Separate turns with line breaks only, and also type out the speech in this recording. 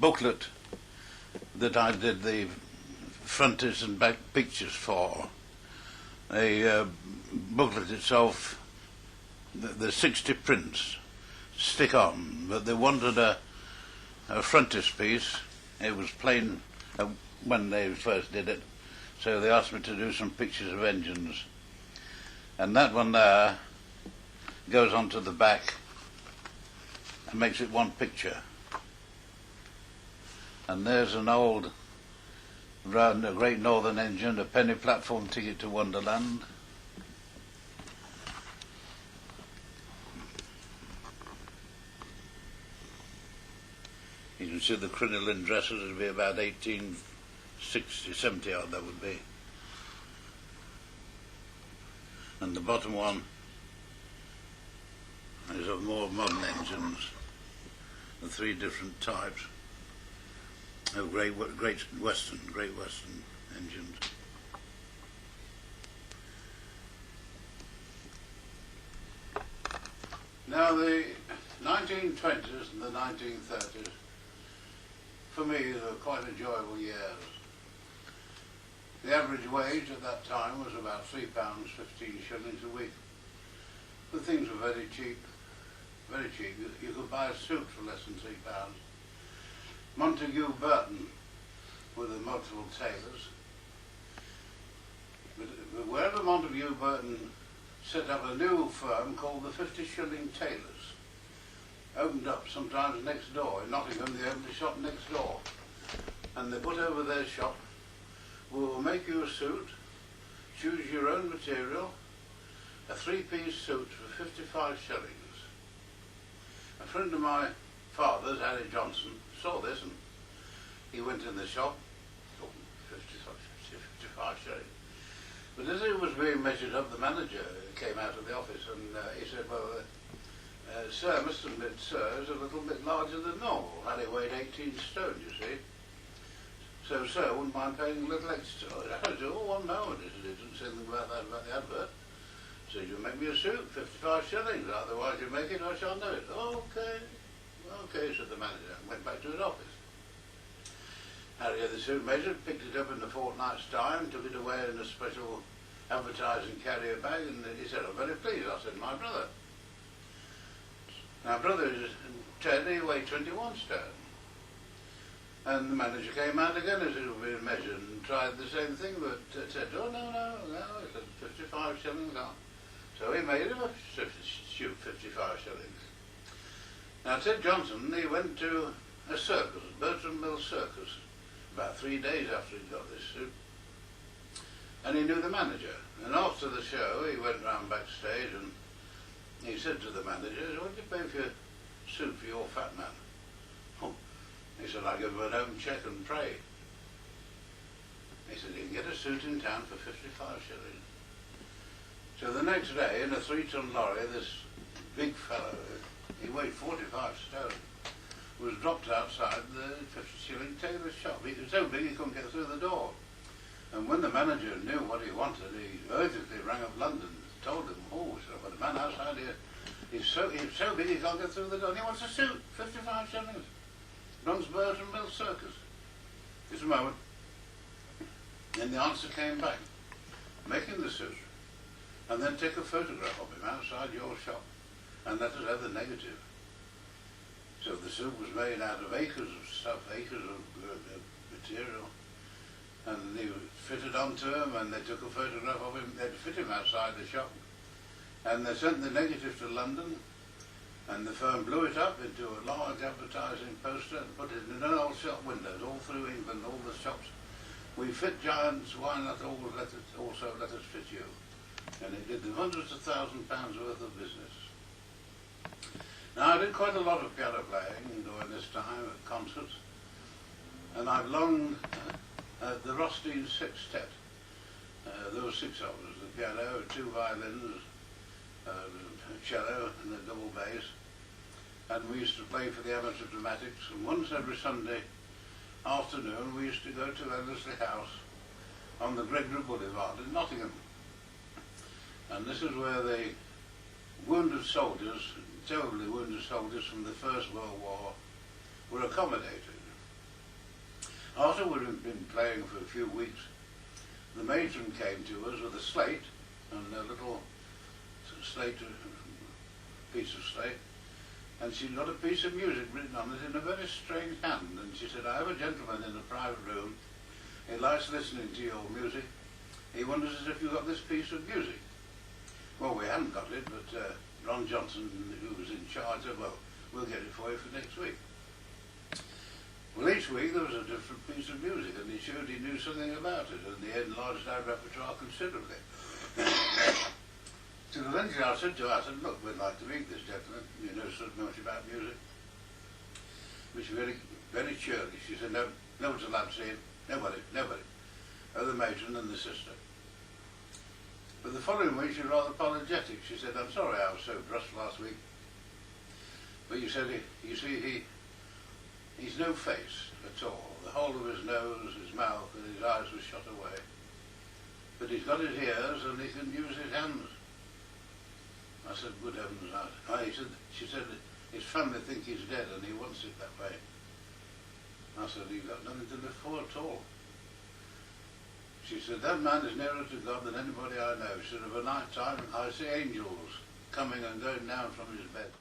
booklet that I did the frontage and back pictures for. The booklet itself, the 60 prints stick on, but they wanted a frontispiece. It was plain when they first did it, so they asked me to do some pictures of engines. And that one there goes onto the back and makes it one picture. And there's an old a Great Northern engine, a penny platform ticket to Wonderland. You can see the crinoline dresses would be about 1860, 70 odd that would be. And the bottom one is of more modern engines, the 3 different types of Great Western engines. Now the 1920s and the 1930s, for me, were quite enjoyable years. The average wage at that time was about £3.15 a week. But things were very cheap, very cheap. You could buy a suit for less than £3. Montague Burton were the multiple tailors. But wherever Montague Burton set up a new firm called the 50-shilling Tailors, opened up sometimes next door. In Nottingham they opened a shop next door, and they put over their shop, "We will make you a suit, choose your own material, a 3-piece suit for 55 shillings. A friend of my father's, Harry Johnson, saw this and he went in the shop, 55 shillings. But as it was being measured up, the manager came out of the office and he said, "Well, sir, Mr. Smith, sir, is a little bit larger than normal. Harry weighed 18 stone, you see. So, sir, wouldn't mind paying a little extra." I said, "Oh, 1 moment." He didn't say anything about that, about the advert. He said, "You make me a suit, 55 shillings, otherwise you make it, I shan't do it." "Okay, okay," said the manager, and went back to his office. Harry had the suit measured, picked it up in a fortnight's time, took it away in a special advertising carrier bag, and he said, "I'm very pleased." I said, "My brother." Now, brother is Ted, he weighed 21 stone. And the manager came out again as it was being measured and tried the same thing, but said, "Oh, no, he said 55 shillings on." So he made him a suit, 55 shillings. Now, Ted Johnson, he went to a circus, Bertram Mill Circus, about 3 days after he got this suit. And he knew the manager. And after the show, he went round backstage and he said to the manager, "What did you pay for your suit for your fat man?" "Oh," he said, "I give him an open cheque and pray." He said, "You can get a suit in town for 55 shillings. So the next day, in a 3-ton lorry, this big fellow, he weighed 45 stone, was dropped outside the 50-shilling tailor's shop. He was so big he couldn't get through the door. And when the manager knew what he wanted, he urgently rang up London, told them, "Oh, sir, I've got a man outside here. He's so big he can't get through the door. And he wants a suit, 55 shillings. Runs Bertram Mill Circus." Just a moment. Then the answer came back. "Making the suit. And then take a photograph of him outside your shop. And let us have the negative." So the suit was made out of acres of stuff, acres of material. And they fitted onto him, and they took a photograph of him. They'd fit him outside the shop. And they sent the negative to London, and the firm blew it up into a large advertising poster and put it in all shop windows, all through England, all the shops. "We fit giants, why not also let us fit you?" And it did them hundreds of £1,000s worth of business. Now, I did quite a lot of piano playing during this time at concerts, and I belonged at the Rothstein Sextet. There were 6 of us, the piano, 2 violins, a cello and a double bass, and we used to play for the amateur dramatics, and once every Sunday afternoon we used to go to Ellerslie House on the Gregory Boulevard in Nottingham. And this is where the wounded soldiers, terribly wounded soldiers from the First World War, were accommodated. after we'd been playing for a few weeks, the matron came to us with a slate and a little slate, piece of slate, and she'd got a piece of music written on it in a very strange hand, and she said, I have a gentleman in a private room, he likes listening to your music, he wonders if you got this piece of music. Well, we hadn't got it, but Ron Johnson, who was in charge, said, well, we'll get it for you for next week. Well, each week there was a different piece of music, and he showed he knew something about it, and he enlarged our repertoire considerably. So eventually I said to her, look, we'd like to meet this gentleman, you know so much about music. But she was very, very churlish. She said, no, no one's allowed to see him. Nobody. Oh, the matron and the sister. But the following week she was rather apologetic. She said, I'm sorry I was so brusque last week. But you said, you see, he's no face at all. The whole of his nose, his mouth and his eyes were shut away. But he's got his ears and he can use his hands. I said, good heavens. She said, his family think he's dead and he wants it that way. I said, you've got nothing to live for at all. She said, that man is nearer to God than anybody I know. She said, of a night time I see angels coming and going down from his bed.